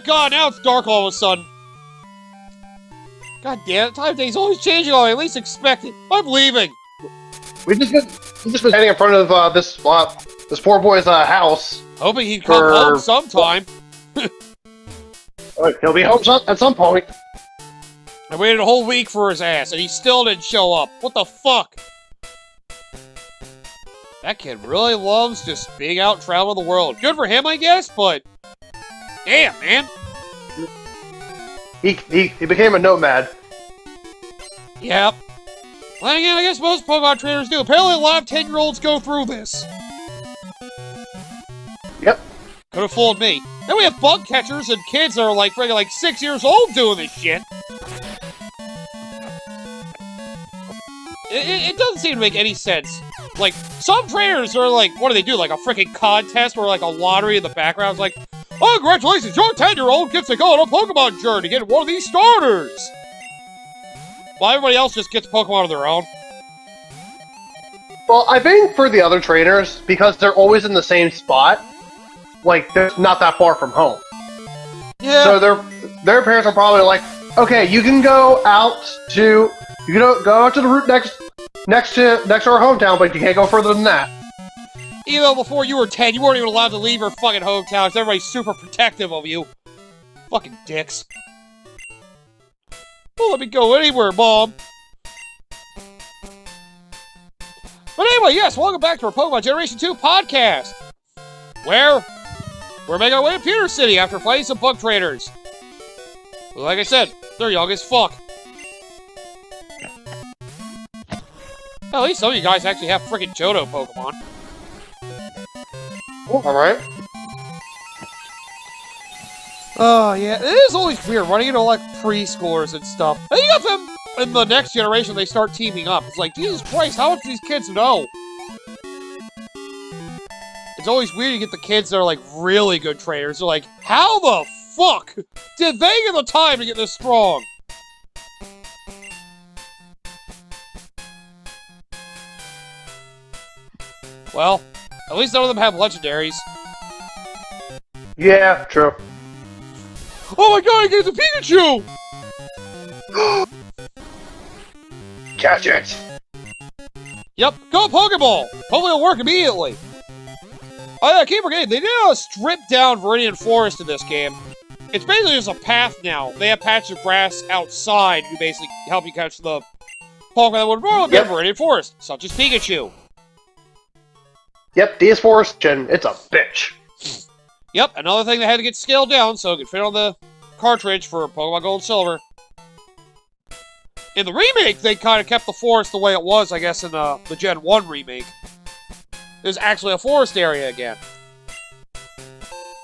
god, now it's dark all of a sudden. God damn it, time days always changing, or at least expect it. I'm leaving. We just been standing in front of this poor boy's house. Hoping he'd come home sometime. He'll be home at some point. I waited a whole week for his ass, and he still didn't show up. What the fuck? That kid really loves just being out and traveling the world. Good for him, I guess, but... Damn, man. He became a nomad. Yep. Well, again, I guess most Pokemon trainers do. Apparently a lot of 10-year-olds go through this. Yep. Could have fooled me. Then we have bug catchers and kids that are like friggin' like 6 years old doing this shit. It doesn't seem to make any sense. Like, some trainers are like, what do they do? Like a freaking contest or like a lottery in the background? It's like, oh, congratulations, your 10-year-old gets to go on a Pokemon journey to get one of these starters! While everybody else just gets Pokemon of their own. Well, I think for the other trainers, because they're always in the same spot, like, they're not that far from home. Yeah. So their parents are probably like, okay, you can go out to... You can go out to the route next to our hometown, but you can't go further than that. Even though before you were 10, you weren't even allowed to leave your fucking hometown, because everybody's super protective of you. Fucking dicks. Well, let me go anywhere, Mom. But anyway, yes, welcome back to our Pokemon Generation 2 podcast. Where we're making our way to Pewter City after fighting some bug traders. Well, like I said, they're young as fuck. Well, at least some of you guys actually have frickin' Johto Pokemon. Oh, alright. Oh, yeah. It is always weird running into, like, preschoolers and stuff. And you got them in the next generation, they start teaming up. It's like, Jesus Christ, how much do these kids know? It's always weird to get the kids that are, like, really good trainers. They're like, how the fuck did they get the time to get this strong? Well, at least none of them have legendaries. Yeah, true. Oh my god, I get the Pikachu! Catch it! Yep, go Pokeball! Hopefully it'll work immediately. Oh yeah, keep forgetting, they did a stripped down Viridian Forest in this game. It's basically just a path now. They have patches of grass outside who basically help you catch the Pokemon that would normally be in Viridian Forest, such as Pikachu. Yep, DS Forest Gen, it's a bitch. Yep, another thing that had to get scaled down so it could fit on the cartridge for Pokemon Gold and Silver. In the remake, they kind of kept the forest the way it was, I guess, in the Gen 1 remake. There's actually a forest area again.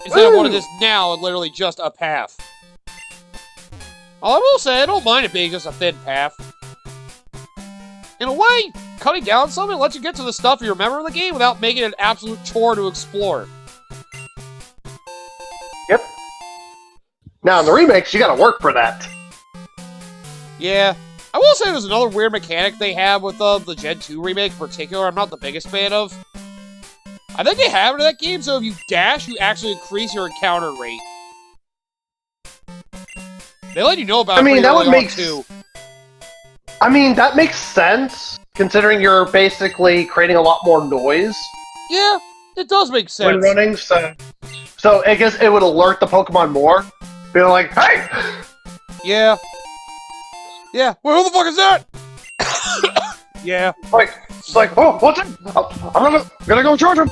Instead of what it is now, it's literally just a path. Although I will say, I don't mind it being just a thin path. In a way, cutting down something lets you get to the stuff you remember in the game without making it an absolute chore to explore. Yep. Now, in the remakes, you gotta work for that. Yeah. I will say there's another weird mechanic they have with the Gen 2 remake in particular I'm not the biggest fan of. I think they have it in that game, so if you dash, you actually increase your encounter rate. They let you know about it that would make too. I mean, that makes sense, considering you're basically creating a lot more noise. Yeah, it does make sense. When running, so I guess it would alert the Pokemon more. Being like, hey! Yeah. Yeah, well, who the fuck is that? Yeah. It's like, oh, what's it? I'm gonna go charge him.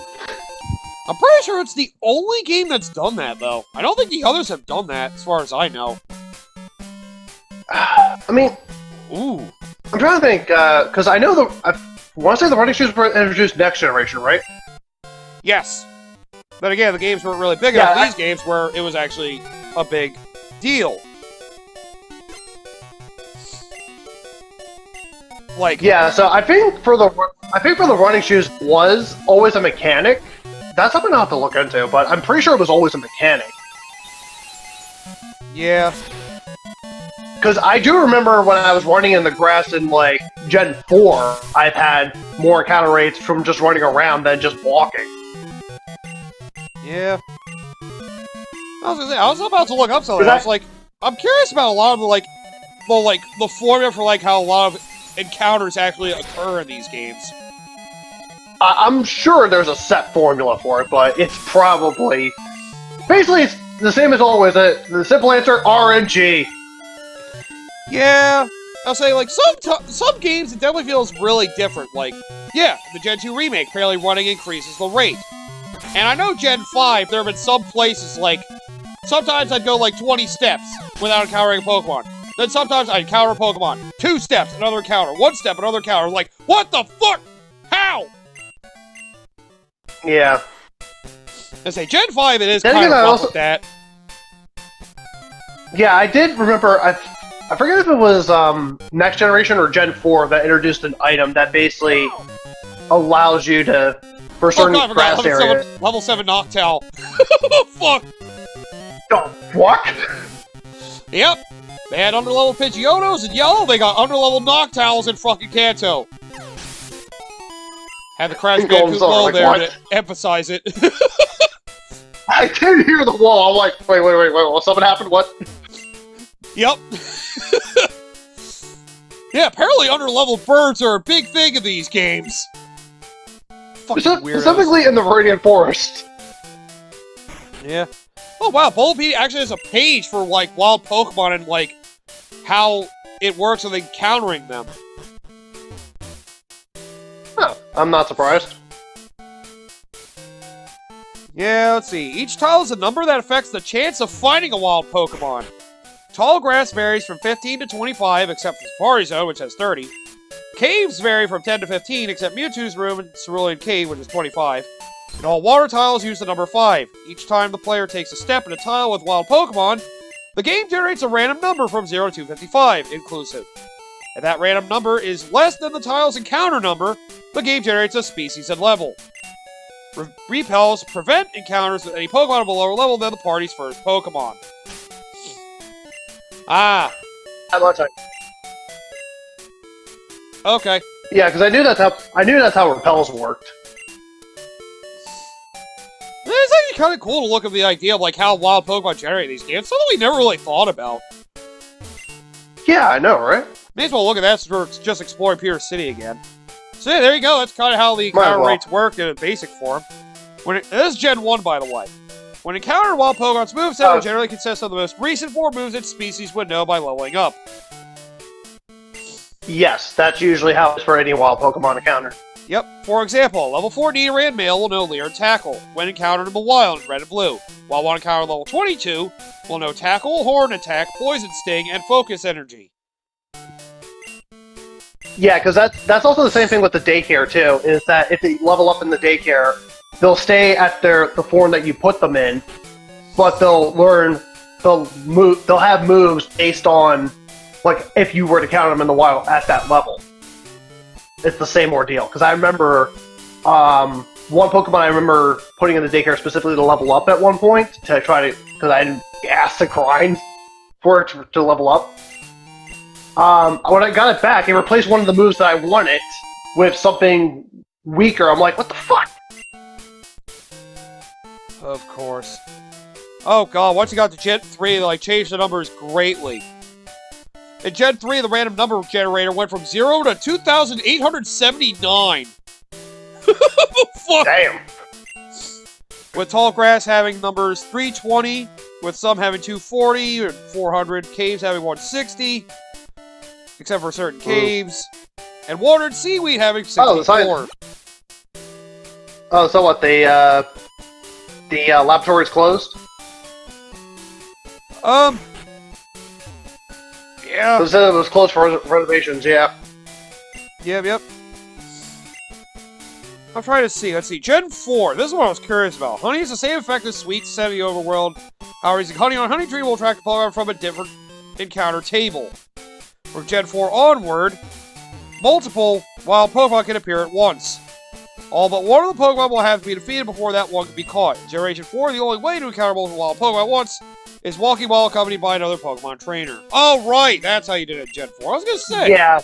I'm pretty sure it's the only game that's done that, though. I don't think the others have done that, as far as I know. I mean... Ooh. I'm trying to think, because I know I want to say the running shoes were introduced next generation, right? Yes. But again, the games weren't really big enough. These games where it was actually a big deal. Like... Yeah, so I think for the running shoes was always a mechanic. That's something I'll have to look into, but I'm pretty sure it was always a mechanic. Yeah. Because I do remember when I was running in the grass in, like, Gen 4, I've had more encounter rates from just running around than just walking. Yeah. I was gonna say, I was about to look up something. I was like, I'm curious about a lot of the formula for like how a lot of encounters actually occur in these games. I'm sure there's a set formula for it, but it's probably basically it's the same as always. The simple answer: RNG. Yeah, I'll say like some games it definitely feels really different. Like, yeah, the Gen 2 remake apparently running increases the rate, and I know Gen 5 there have been some places like. Sometimes I'd go like 20 steps without encountering a Pokemon. Then sometimes I'd encounter a Pokemon. 2 steps, another encounter. 1 step, another encounter. Like, what the fuck? How? Yeah. I say, Gen 5, it is kind of rough with that. Yeah, I did remember, I forget if it was Next Generation or Gen 4 that introduced an item that basically allows you to, for certain grass areas. Level 7 Noctowl. Fuck. The fuck? Yep. They had underlevel Pidgeotos in yellow, they got underlevel Noctowls in fucking Kanto. Had the Crash Bandicoot wall there to emphasize it. I did hear the wall, I'm like, wait, something happened, what? Yep. Yeah, apparently underlevel birds are a big thing in these games. Fucking weirdos. Specifically in the Viridian Forest. Yeah. Oh wow, Bulbapedia actually has a page for like wild Pokemon and like how it works with encountering them. Huh, I'm not surprised. Yeah, let's see. Each tile is a number that affects the chance of finding a wild Pokemon. Tall grass varies from 15 to 25, except for Safari Zone, which has 30. Caves vary from 10 to 15, except Mewtwo's Room and Cerulean Cave, which is 25. And all water tiles use the number 5. Each time the player takes a step in a tile with wild Pokemon, the game generates a random number from 0 to 255, inclusive. If that random number is less than the tile's encounter number, the game generates a species and level. Repels prevent encounters with any Pokemon of a lower level than the party's first Pokemon. Ah. How much? Okay. Yeah, because I knew that's how repels worked. It's actually kind of cool to look at the idea of like how wild Pokemon generate these games. Something we never really thought about. Yeah, I know, right? May as well look at that for just exploring Pure City again. So yeah, there you go. That's kind of how the encounter rates work in a basic form. This is Gen 1, by the way. When encountered wild Pokemon's moveset will generally consist of the most recent 4 moves its species would know by leveling up. Yes, that's usually how it's for any wild Pokemon encounter. Yep. For example, level 4 Nidoran male will know Leer and Tackle when encountered in the wild in red and blue, while one encounter level 22 will know Tackle, Horn Attack, Poison Sting, and Focus Energy. Yeah, because that's also the same thing with the daycare too. Is that if they level up in the daycare, they'll stay at the form that you put them in, but they'll have moves based on like if you were to counter them in the wild at that level. It's the same ordeal. Because I remember one Pokemon I remember putting in the daycare specifically to level up at one point to try to because I didn't ask to grind for it to level up. When I got it back, it replaced one of the moves that I wanted with something weaker. I'm like, what the fuck? Of course. Oh god, once you got to Gen 3, they like changed the numbers greatly. In Gen 3, the random number generator went from 0 to 2,879. Fuck. Damn. With tall grass having numbers 320, with some having 240 and 400, caves having 160, except for certain caves, and watered seaweed having 64. Oh, so what, the laboratory's closed? Yeah. It said it was closed for renovations, yeah. Yep. I'm trying to see. Let's see. Gen 4. This is what I was curious about. Honey is the same effect as sweet set of the overworld. However, using honey on Honey Tree will attract a Pokemon from a different encounter table. From Gen 4 onward, multiple wild Pokemon can appear at once. All but one of the Pokemon will have to be defeated before that one can be caught. In Generation 4, the only way to encounter multiple wild Pokemon at once is walking while accompanied by another Pokemon trainer. Oh, right! That's how you did it in Gen 4. I was gonna say. Yeah.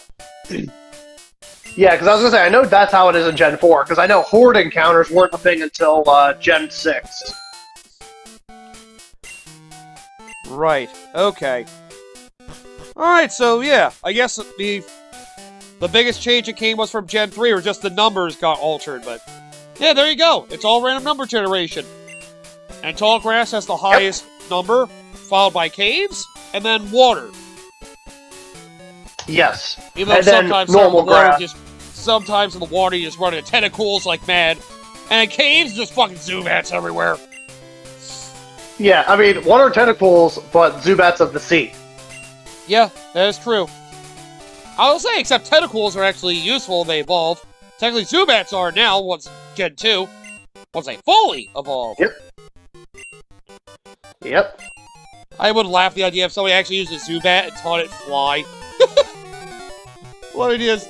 Yeah, because I was gonna say, I know that's how it is in Gen 4, because I know Horde encounters weren't a thing until Gen 6. Right. Okay. Alright, so yeah, I guess the biggest change that came was from Gen 3, or just the numbers got altered, but yeah, there you go. It's all random number generation. And tall grass has the highest number, followed by caves, and then water. Yes. Even though and then sometimes normal grass. Sometimes in the water you just run into tentacles like mad. And in caves, just fucking Zubats everywhere. Yeah, I mean, water tentacles, but Zubats of the sea. Yeah, that is true. I will say, except tentacles are actually useful when they evolve. Technically, Zubats are now, once Gen 2. Once they fully evolve. Yep. I would laugh at the idea if somebody actually used a Zubat and taught it fly. What idea is...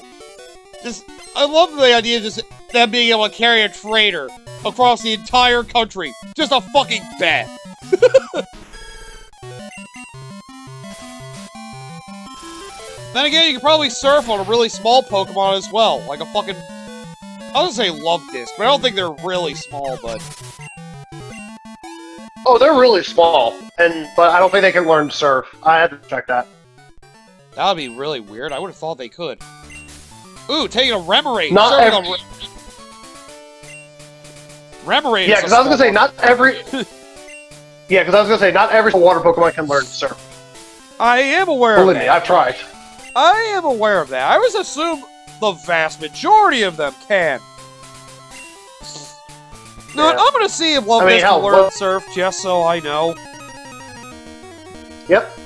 I love the idea of just them being able to carry a trainer across the entire country. Just a fucking bat. Then again, you could probably surf on a really small Pokemon as well. Like a fucking... I was gonna say Love Disc, but I don't think they're really small, but... Oh, they're really small, but I don't think they can learn to surf. I had to check that. That would be really weird. I would have thought they could. Ooh, taking a Remoraid. Not every... Remoraid. Yeah, because I was gonna say not every. Yeah, because I was gonna say not every water Pokemon can learn to surf. I am aware Believe of me, that. I've tried. I am aware of that. I always assume the vast majority of them can. No, Yeah. I'm gonna see if Love Disc can learn surf just so I know. Yep.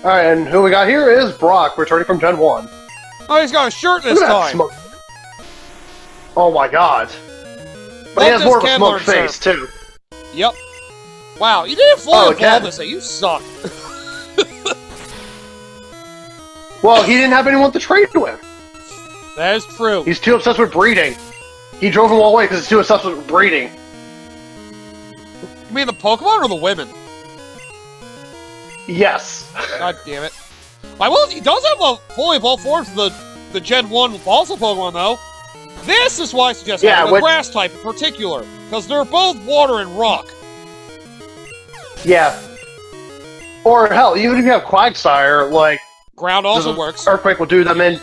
Alright, and who we got here is Brock, returning from Gen 1. Oh, he's got a shirt this Look at that time. smoke. Oh my god. But he has more of a smoked face, too. Yep. Wow, you didn't fully evolve this thing. You suck. Well, he didn't have anyone to trade with. That is true. He's too obsessed with breeding. He drove him all away because he's too obsessed with breeding. You mean the Pokemon or the women? Yes. God damn it. Well, he does have a fully evolved form for the Gen 1 fossil Pokemon, though. This is why I suggest having the grass type in particular, because they're both water and rock. Yeah. Or, hell, even if you have Quagsire, like... Ground also works. Earthquake will do them in...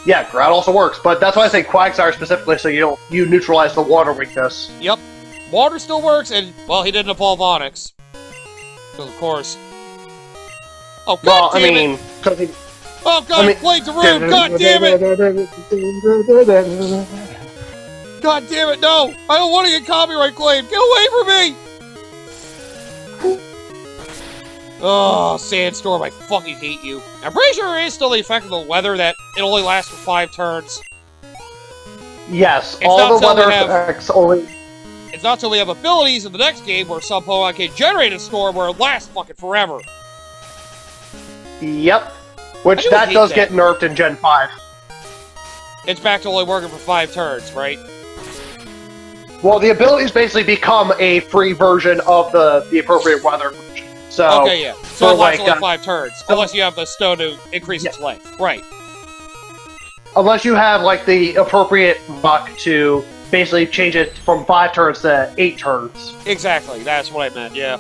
Yeah, ground also works, but that's why I say Quagsire specifically, so you neutralize the water weakness. Yep. Water still works, and, well, he didn't evolve Onix. Because, of course... Oh, God damn it! Oh, God, he played the room! God damn it! God damn it, no! I don't want to get copyright claimed! Get away from me! Oh, Sandstorm, I fucking hate you. I'm pretty sure it is still the effect of the weather that it only lasts for 5 turns. Yes, all the weather effects only... It's not till we have abilities in the next game where some Pokemon can generate a storm where it lasts fucking forever. Yep. Which, that does get nerfed in Gen 5. It's back to only working for 5 turns, right? Well, the abilities basically become a free version of the appropriate weather version. So, okay, yeah. So it lasts only 5 turns, unless you have the stone to increase its length. Right. Unless you have, like, the appropriate buck to basically change it from 5 turns to 8 turns. Exactly, that's what I meant, yeah.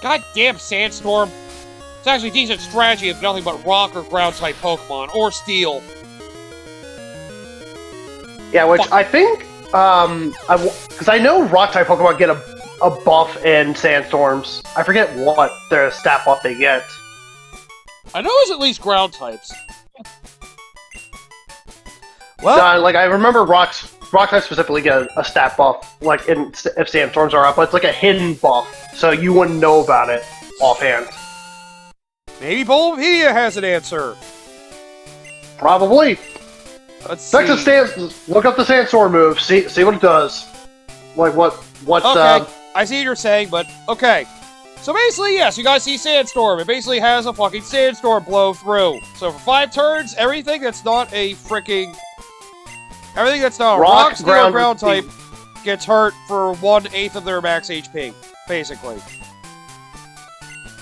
Goddamn Sandstorm. It's actually a decent strategy if nothing but rock or ground-type Pokemon, or steel. Yeah, which I think, because I know rock-type Pokemon get a buff in Sandstorms. I forget what their stat buff they get. I know it's at least ground types. Well, like, I remember rock-types specifically get a stat buff, like, if Sandstorms are up, but it's like a hidden buff, so you wouldn't know about it offhand. Maybe Bulbapedia has an answer. Probably. Let's see. Look up the Sandstorm move. See what it does. Like what? Okay, I see what you're saying, but okay. So basically, yes, you guys see Sandstorm. It basically has a fucking Sandstorm blow through. So for 5 turns, everything that's not a rock, steel, ground type gets hurt for 1/8 of their max HP, basically.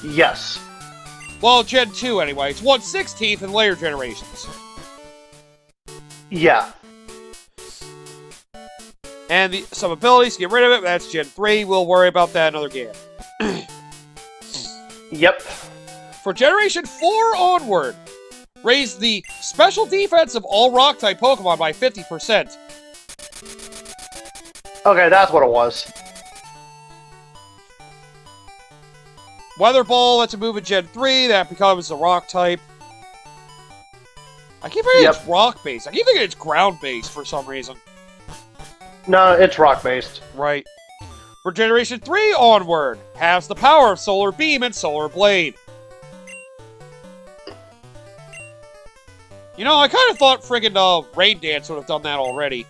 Yes. Well, Gen 2 anyway. It's 1/16 in later generations. Yeah. And some abilities, get rid of it, that's Gen 3. We'll worry about that in another game. Yep. For Generation 4 onward, raise the special defense of all Rock-type Pokemon by 50%. Okay, that's what it was. Weather Ball, that's a move in Gen 3, that becomes a Rock-type. I keep thinking it's Rock-based. I keep thinking it's Ground-based for some reason. No, it's rock-based. Right. For Generation 3 onward, has the power of Solar Beam and Solar Blade. You know, I kind of thought friggin' Rain Dance would have done that already.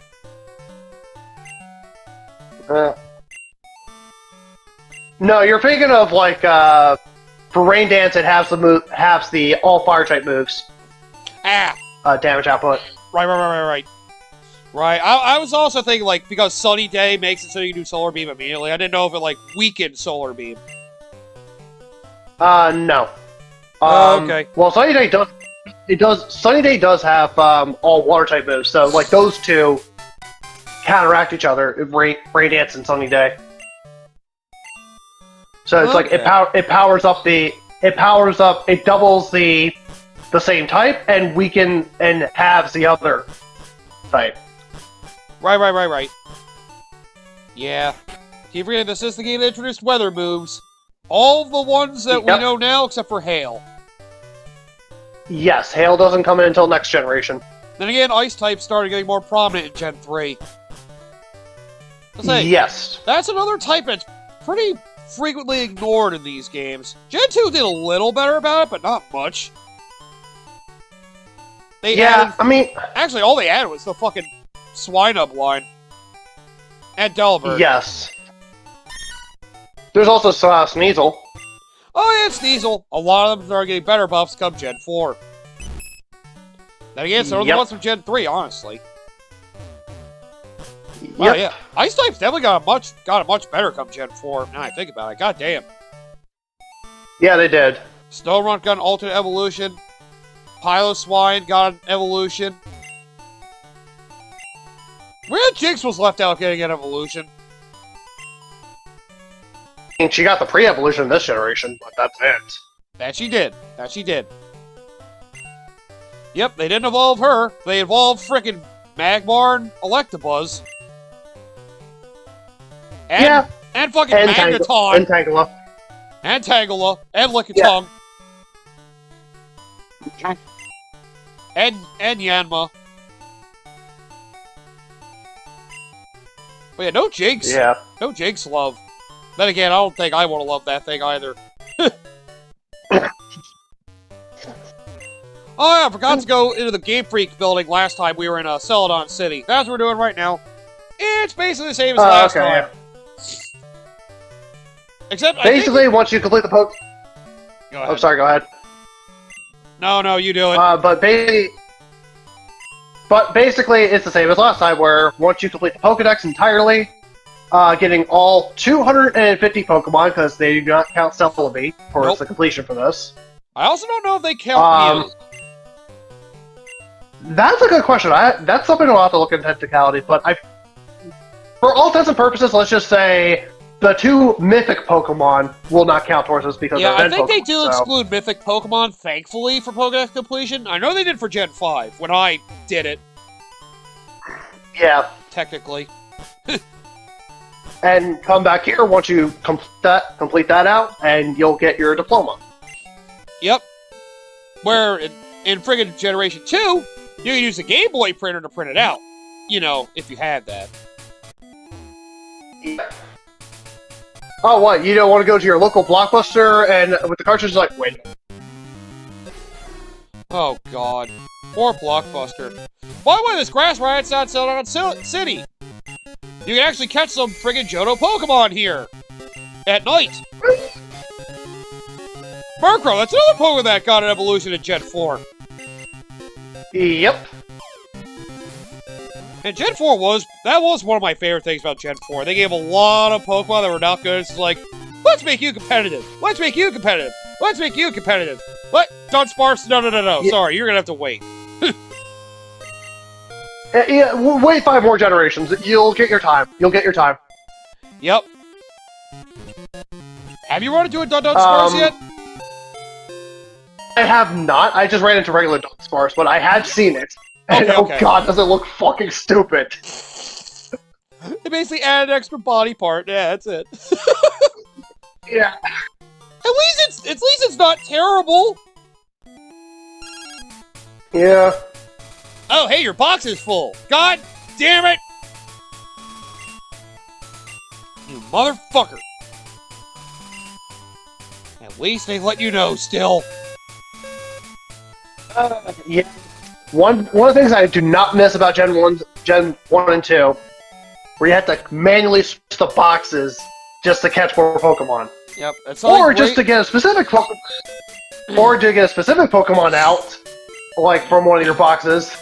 No, you're thinking of, like, for Rain Dance, it has the all Fire-type moves. Ah! Damage output. Right. Right, I was also thinking, like, because Sunny Day makes it so you can do Solar Beam immediately, I didn't know if it, like, weakened Solar Beam. No. Okay. Well, Sunny Day does have, all Water-type moves, so, like, those two counteract each other, Rain Dance and Sunny Day. So it's like, it doubles the same type, and halves the other type. Right. Yeah. Keep forgetting this is the game that introduced weather moves. All the ones that we know now, except for Hail. Yes, Hail doesn't come in until next generation. Then again, Ice types started getting more prominent in Gen 3. Yes. That's another type that's pretty frequently ignored in these games. Gen 2 did a little better about it, but not much. Actually, all they added was the fucking Swinub line. And Delver. Yes. There's also Sneasel. Oh yeah, it's Sneasel. A lot of them are getting better buffs come Gen 4. Then again, so are the ones from Gen 3, honestly. Well, yeah. Ice types definitely got a much better come Gen 4. Now I think about it. God damn. Yeah, they did. Snorunt got an alternate evolution. Piloswine got an evolution. Weird Jinx was left out getting an evolution. And she got the pre-evolution this generation, but that's it. That she did. Yep, they didn't evolve her. They evolved frickin' Magmar and Electabuzz. And fucking Magneton. And Tangela. And Tangela. And Lickitung. Yeah. And Yanma. But yeah, no Jinx. Yeah. No Jinx love. Then again, I don't think I want to love that thing either. Oh yeah, I forgot to go into the Game Freak building last time we were in Celadon City. That's what we're doing right now. It's basically the same as last time. Yeah. Except, basically, once you complete the Go ahead. Oh, sorry, go ahead. No, you do it. But basically, it's the same as last time, where once you complete the Pokedex entirely, getting all 250 Pokemon, because they do not count Celebi for the completion for this. I also don't know if they count Mew. That's a good question. That's something I'll have to look into technicality, but for all intents and purposes, let's just say the 2 Mythic Pokemon will not count towards this because they're I think Pokemon, they do exclude Mythic Pokemon, thankfully, for Pokedex completion. I know they did for Gen 5, when I did it. Yeah. Technically. And come back here once you complete that out, and you'll get your diploma. Yep. Where in friggin' Generation 2, you can use a Game Boy printer to print it out. You know, if you had that. Yeah. Oh, what? You don't want to go to your local Blockbuster and with the cartridge, like, wait. Oh, God. Poor Blockbuster. By the way, this grass riot's not Celadon City. You can actually catch some friggin' Johto Pokemon here. At night. Murkrow, that's another Pokemon that got an evolution in Gen 4. Yep. And Gen 4 was one of my favorite things about Gen 4. They gave a lot of Pokemon that were not good. It's like, let's make you competitive. Let's make you competitive. Let's make you competitive. Dunsparce, no. Yeah. Sorry, you're gonna have to wait. Wait 5 more generations. You'll get your time. Yep. Have you run into a Dunsparce yet? I have not. I just ran into regular Dunsparce, but I had seen it. And Okay. oh god, does it look fucking stupid. They basically added an extra body part. Yeah, that's it. Yeah. At least it's not terrible. Yeah. Oh, hey, your box is full. God damn it! You motherfucker. At least they let you know still. Yeah. One of the things I do not miss about Gen 1 and 2, where you had to manually switch the boxes just to catch more Pokemon. Yep, that's Or just to get a specific Pokemon. Or to get a specific Pokemon out, like from one of your boxes,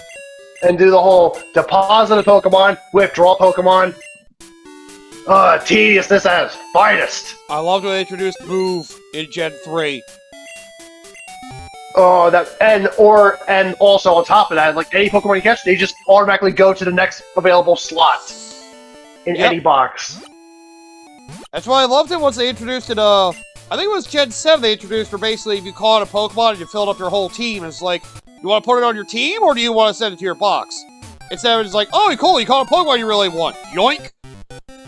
and do the whole deposit a Pokemon, withdraw Pokemon. Tediousness at its finest. I loved when they introduced Move in Gen 3. Oh, and also on top of that, like any Pokemon you catch, they just automatically go to the next available slot in any box. That's why I loved it once they introduced it, I think it was Gen 7 they introduced where basically if you caught a Pokemon and you filled up your whole team, it's like, you want to put it on your team or do you want to send it to your box? Instead of it's like, oh, cool, you caught a Pokemon you really want. Yoink!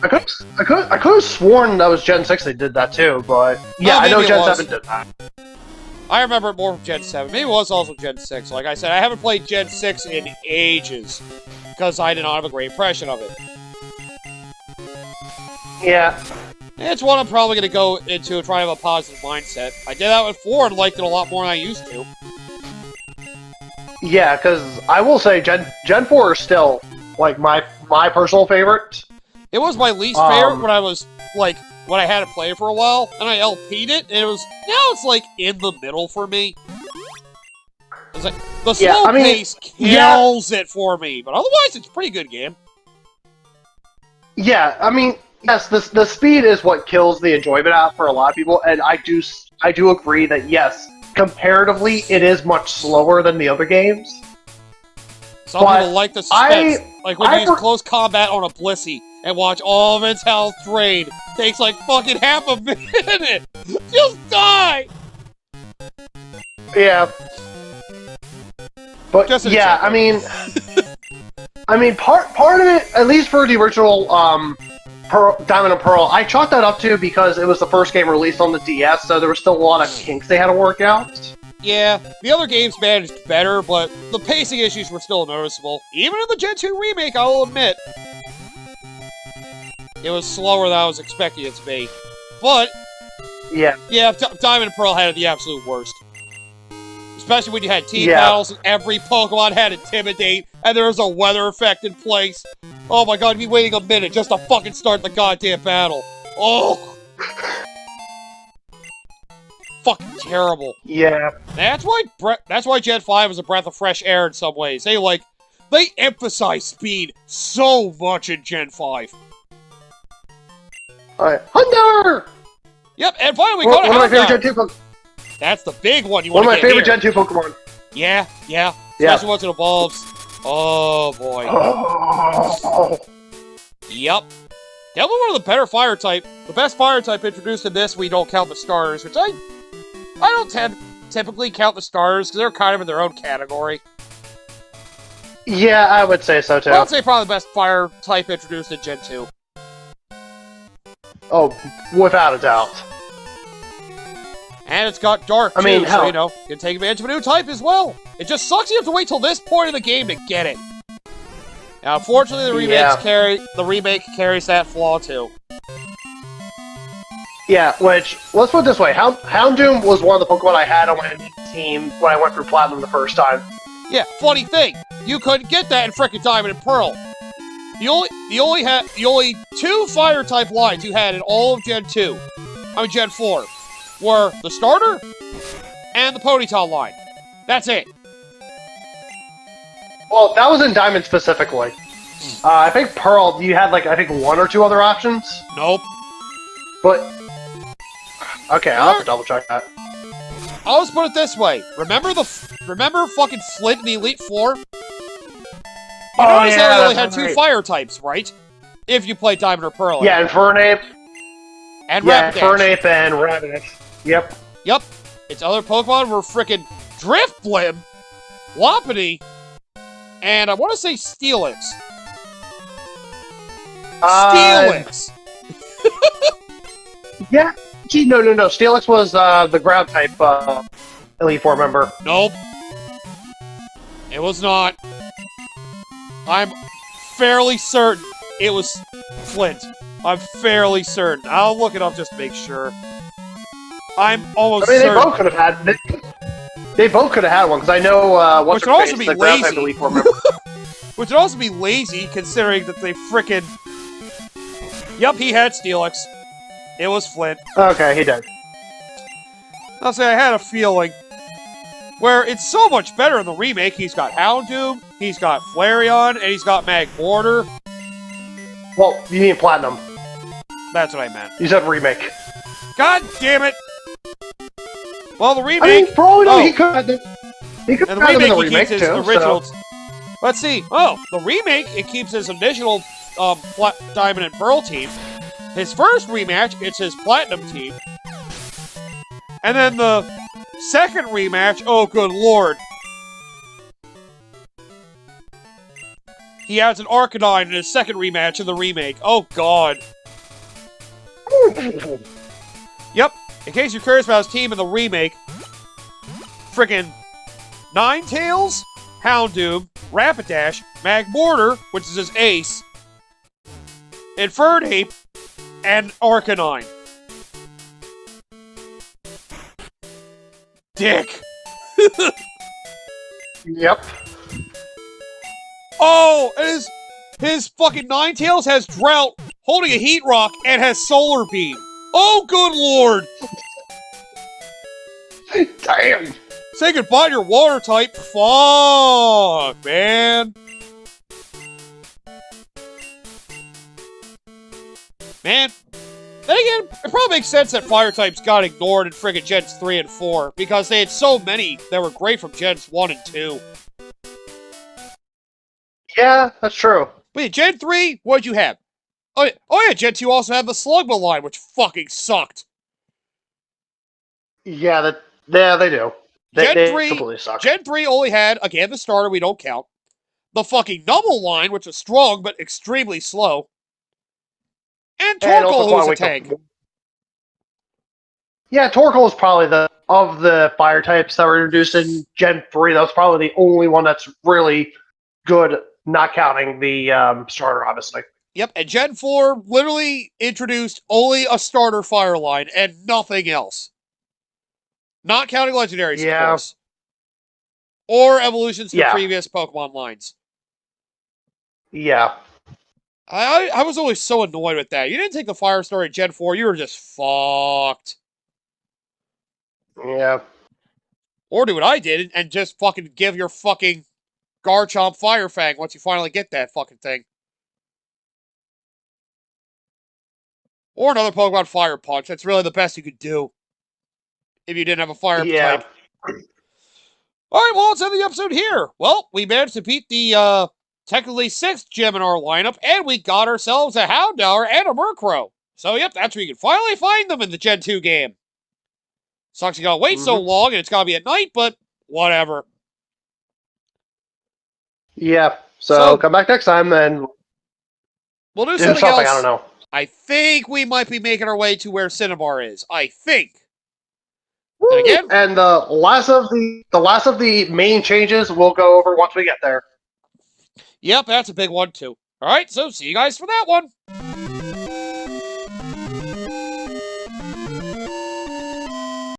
I could have sworn that was Gen 6 they did that too, but yeah, I know Gen 7 did that. I remember it more from Gen 7. Maybe it was also Gen 6. Like I said, I haven't played Gen 6 in ages because I did not have a great impression of it. Yeah. It's one I'm probably going to go into and try to have a positive mindset. I did that with 4 and liked it a lot more than I used to. Yeah, because I will say Gen 4 is still, like, my personal favorite. It was my least favorite when I was, like, when I had to play it for a while, and I LP'd it, and now it's, like, in the middle for me. It's like, the slow pace kills it for me, but otherwise it's a pretty good game. Yeah, I mean, yes, the speed is what kills the enjoyment out for a lot of people, and I do agree that, yes, comparatively, it is much slower than the other games. Some people like the suspense, like when you use close combat on a Blissey, and watch all of its health drain. Takes like fucking half a minute! Just die! Yeah. But just yeah, I mean part of it, at least for the original Diamond and Pearl, I chalked that up to because it was the first game released on the DS, so there was still a lot of kinks they had to work out. Yeah, the other games managed better, but the pacing issues were still noticeable. Even in the Gen 2 remake, I will admit. It was slower than I was expecting it to be. But, yeah, Diamond and Pearl had the absolute worst. Especially when you had team battles and every Pokemon had Intimidate, and there was a weather effect in place. Oh my god, you'd be waiting a minute just to fucking start the goddamn battle. Oh! Fucking terrible. Yeah. That's why Gen 5 is a breath of fresh air in some ways. They emphasize speed so much in Gen 5. Alright, Hunter! Yep, and finally we got a one of my favorite Gen 2 Pokemon. That's the big one you want to get One of my favorite Gen 2 Pokemon. Yeah. Especially once it evolves. Oh, boy. Oh. Yep. Definitely one of the better fire type. The best fire type introduced in this, we don't count the starters, which I don't typically count the starters, because they're kind of in their own category. Yeah, I would say so, too. I would say probably the best fire type introduced in Gen 2. Oh, without a doubt. And it's got dark, too, mean, so, you know, you can take advantage of a new type as well. It just sucks you have to wait till this point in the game to get it. Now, unfortunately, the remake carries that flaw, too. Yeah, which, let's put it this way, Houndoom was one of the Pokemon I had on my team when I went through Platinum the first time. Yeah, funny thing, you couldn't get that in frickin' Diamond and Pearl. The only two fire-type lines you had in all of Gen 4, were the starter and the Ponyta line. That's it. Well, that was in Diamond specifically. I think Pearl, you had I think one or two other options. Nope. But okay, I'll have to double check that. I'll just put it this way: remember fucking Flint in the Elite Four? You notice how they only had two fire types, right? If you play Diamond or Pearl. Yeah, and Fernape. And Fernape and Rabbit. Yep. Its other Pokemon were frickin' Drifblim, Wapiti, and I want to say Steelix. Steelix! Yeah. Gee, no. Steelix was the ground type Elite Four member. Nope. It was not. I'm fairly certain it was Flint. I'm fairly certain. I'll look it up just to make sure. I'm almost certain. They both could have had. They both could have had one because I know which would also be the ground type lazy. Elite Four member. Which would also be lazy considering that they frickin'. Yup, he had Steelix. It was Flint. Okay, he did. I'll say I had a feeling. Where it's so much better in the remake. He's got Houndoom, he's got Flareon, and he's got Magmortar. Well, you mean Platinum. That's what I meant. You said remake. God damn it! Well, the remake... I mean, for all we know, he could have and the remake, he keeps his originals. So. Let's see. Oh, the remake, it keeps his initial Diamond and Pearl team. His first rematch, it's his Platinum team. And then the second rematch, oh good lord. He has an Arcanine in his second rematch in the remake. Oh god. Yep, in case you're curious about his team in the remake, frickin' Ninetales, Houndoom, Rapidash, Magmortar, which is his ace, Infernape, and Arcanine. Dick. Yep. Oh, and his fucking Ninetales has Drought, holding a Heat Rock, and has Solar Beam. Oh, good lord. Damn. Say goodbye to your water type. Fuck, man. Man. Then again, it probably makes sense that fire types got ignored in friggin' Gens 3 and 4, because they had so many that were great from Gens 1 and 2. Yeah, that's true. But yeah, Gen 3, what'd you have? Oh yeah, Gen 2 also had the Slugma line, which fucking sucked. Yeah, they do. They 3, completely suck. Gen 3 only had, again, the starter, we don't count. The fucking Numble line, which was strong, but extremely slow. And Torkoal, who was a tank. Yeah, Torkoal is probably of the fire types that were introduced in Gen 3, that was probably the only one that's really good, not counting the starter, obviously. Yep, and Gen 4 literally introduced only a starter fire line and nothing else. Not counting legendaries, of course. Or evolutions from previous Pokemon lines. Yeah. I was always so annoyed with that. You didn't take the fire story in Gen 4, you were just fucked. Yeah. Or do what I did and just fucking give your fucking Garchomp Fire Fang once you finally get that fucking thing. Or another Pokemon Fire Punch. That's really the best you could do. If you didn't have a fire type. Alright, well, let's end the episode here. Well, we managed to beat the, technically 6th gym in our lineup, and we got ourselves a Houndour and a Murkrow. So, yep, that's where you can finally find them in the Gen 2 game. Sucks you gotta wait so long, and it's gotta be at night, but whatever. Yeah, so come back next time, and we'll do something else. I don't know. I think we might be making our way to where Cinnabar is. I think. And again, and the last of the main changes we'll go over once we get there. Yep, that's a big one too. All right, so see you guys for that one.